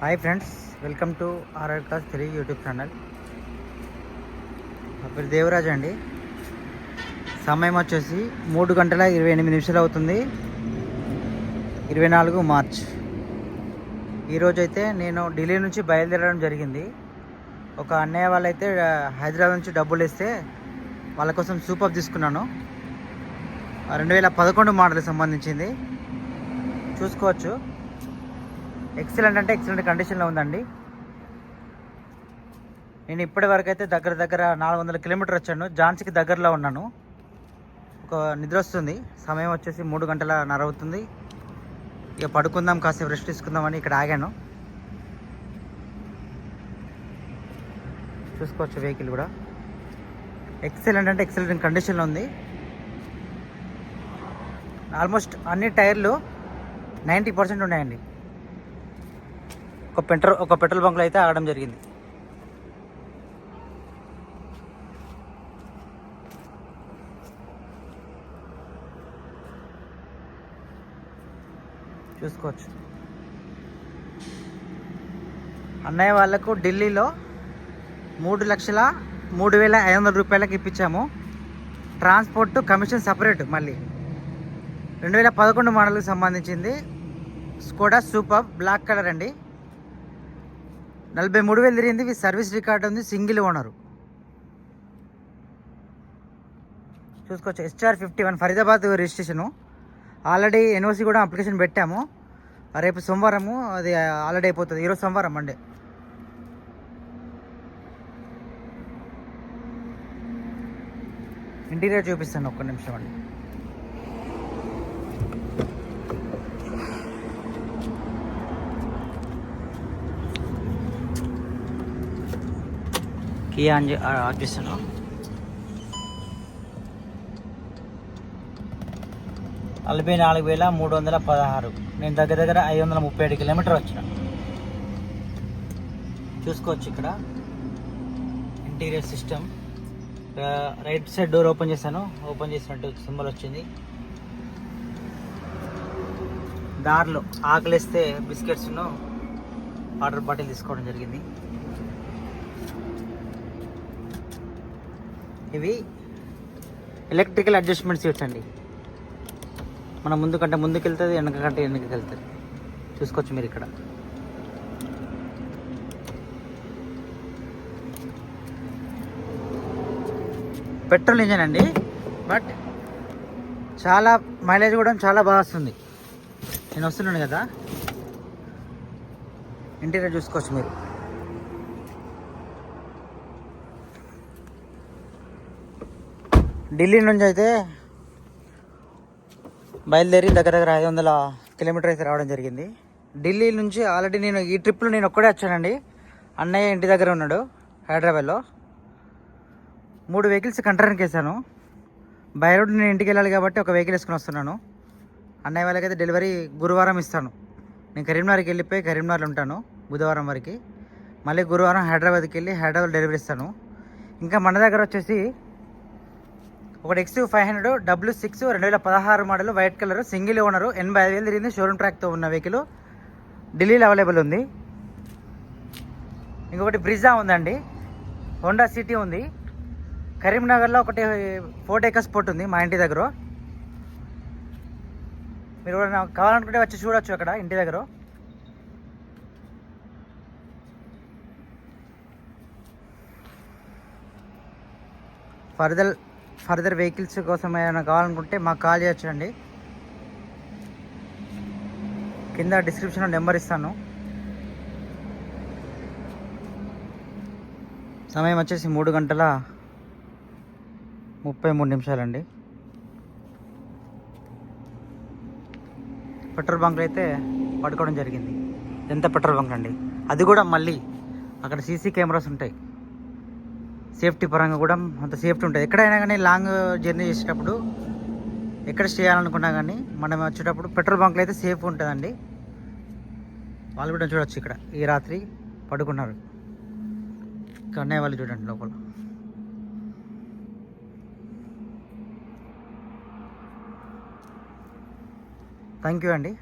Hi friends, welcome to RR class 3 YouTube channel. నా పేరు దేవరాజ్ అండి. సమయం వచ్చేసి 3:28 అవుతుంది. 24 మార్చ్. ఈరోజైతే నేను ఢిల్లీ నుంచి బయలుదేరడం జరిగింది. ఒక అన్నయ్య వాళ్ళైతే హైదరాబాద్ నుంచి డబ్బులు ఇస్తే వాళ్ళ కోసం సూపర్ తీసుకున్నాను. 2011 మోడల్కి సంబంధించింది. చూసుకోవచ్చు. ఎక్సలెంట్ అంటే ఎక్సలెంట్ కండిషన్లో ఉందండి. నేను ఇప్పటి వరకు అయితే దగ్గర 400 కిలోమీటర్ వచ్చాను. ఝాన్సీకి దగ్గరలో ఉన్నాను. ఒక నిద్ర వస్తుంది. సమయం వచ్చేసి 3:30 అవుతుంది. ఇక పడుకుందాం, కాసేపు రెస్ట్ తీసుకుందామని ఇక్కడ ఆగాను. చూసుకోవచ్చు, వెహికల్ కూడా ఎక్సలెంట్ అంటే ఎక్సలెంట్ కండిషన్లో ఉంది. ఆల్మోస్ట్ అన్ని టైర్లు 90% ఉన్నాయండి. ఒక పెట్రోల్ బంక్లో అయితే ఆగడం జరిగింది. చూసుకోవచ్చు. అన్నయ్య వాళ్ళకు ఢిల్లీలో 3,03,500 రూపాయలకి ఇప్పించాము. Transport commission separate. మళ్ళీ 2011 మోడల్కి సంబంధించింది స్కోడా సూపర్ బ్లాక్ కలర్ అండి. 43,000 తిరిగింది. సర్వీస్ రికార్డ్ ఉంది. Single owner. చూసుకోవచ్చు. SR51 Faridabad registration. Already NOC కూడా అప్లికేషన్ పెట్టాము. రేపు సోమవారము అది ఆల్రెడీ అయిపోతుంది. ఈరోజు సోమవారం, మండే. ఇంటీరియర్ చూపిస్తాను, ఒక్క నిమిషం అండి. కియా ఆన్ చేస్తాను. నలభై 44,316. నేను దగ్గర 537 కిలోమీటర్ వచ్చిన. చూసుకోవచ్చు. ఇక్కడ interior system. Right side door open చేశాను. ఓపెన్ చేసినట్టు సింబల్ వచ్చింది. దారిలో ఆకలిస్తే బిస్కెట్స్ను వాటర్ బాటిల్ తీసుకోవడం జరిగింది. ఇవి ఎలక్ట్రికల్ అడ్జస్ట్మెంట్ సీట్స్ అండి. మనం ముందుకు వెళ్తుంది, వెనకకి వెళ్తుంది. చూసుకోవచ్చు మీరు ఇక్కడ. పెట్రోల్ ఇంజన్ అండి, బట్ చాలా మైలేజ్ కూడా చాలా బాగా వస్తుంది. నేను వస్తున్నాను కదా. ఇంటీరియర్ చూసుకోవచ్చు మీరు. ఢిల్లీ నుంచి అయితే బయలుదేరి దగ్గర 500 కిలోమీటర్ అయితే రావడం జరిగింది. ఢిల్లీ నుంచి ఆల్రెడీ నేను ఈ ట్రిప్లో నేను ఒక్కడే వచ్చానండి. అన్నయ్య ఇంటి దగ్గర ఉన్నాడు హైదరాబాద్లో. 3 వెహికల్స్ కంట్రోల్కి వేసాను. బై రోడ్ నేను ఇంటికి వెళ్ళాలి కాబట్టి ఒక వెహికల్ వేసుకుని వస్తున్నాను. అన్నయ్య వాళ్ళకైతే డెలివరీ గురువారం ఇస్తాను. నేను కరీంనగర్కి వెళ్ళిపోయి కరీంనగర్లో ఉంటాను బుధవారం వరకు. మళ్ళీ గురువారం హైదరాబాద్కి వెళ్ళి హైదరాబాద్ డెలివరీ ఇస్తాను. ఇంకా మన దగ్గర వచ్చేసి ఒకటి XU500 W6 2016 model white colour single owner 85,000 తిరిగింది. షోరూమ్ ట్రాక్తో ఉన్న వెహికల్ ఢిల్లీలో అవైలబుల్ ఉంది. ఇంకొకటి బ్రిజా ఉందండి. హోండా సిటీ ఉంది. కరీంనగర్లో ఒకటి ఫోర్డ్ ఎకోస్పోర్ట్ ఉంది మా ఇంటి దగ్గర. మీరు కావాలనుకుంటే వచ్చి చూడొచ్చు అక్కడ ఇంటి దగ్గర. ఫర్దర్ వెహికల్స్ కోసం ఏమైనా కావాలనుకుంటే మాకు కాల్ చేయొచ్చండి. కింద డిస్క్రిప్షన్లో నెంబర్ ఇస్తాను. సమయం వచ్చేసి 3:33 అండి. పెట్రోల్ బంక్లో అయితే పడుకోవడం జరిగింది. ఎంత పెట్రోల్ బంక్ అండి. అది కూడా మళ్ళీ అక్కడ సీసీ కెమెరాస్ ఉంటాయి. సేఫ్టీ పరంగా కూడా అంత సేఫ్టీ ఉంటుంది. ఎక్కడైనా కానీ లాంగ్ జర్నీ చేసేటప్పుడు ఎక్కడ స్టే చేయాలనుకున్నా కానీ మనం వచ్చేటప్పుడు పెట్రోల్ బంక్లో అయితే సేఫ్ ఉంటుందండి. వాళ్ళు కూడా చూడవచ్చు. ఇక్కడ ఈ రాత్రి పడుకున్నారు. అన్నయ్య వాళ్ళు చూడండి లోపల. థ్యాంక్ యూ అండి.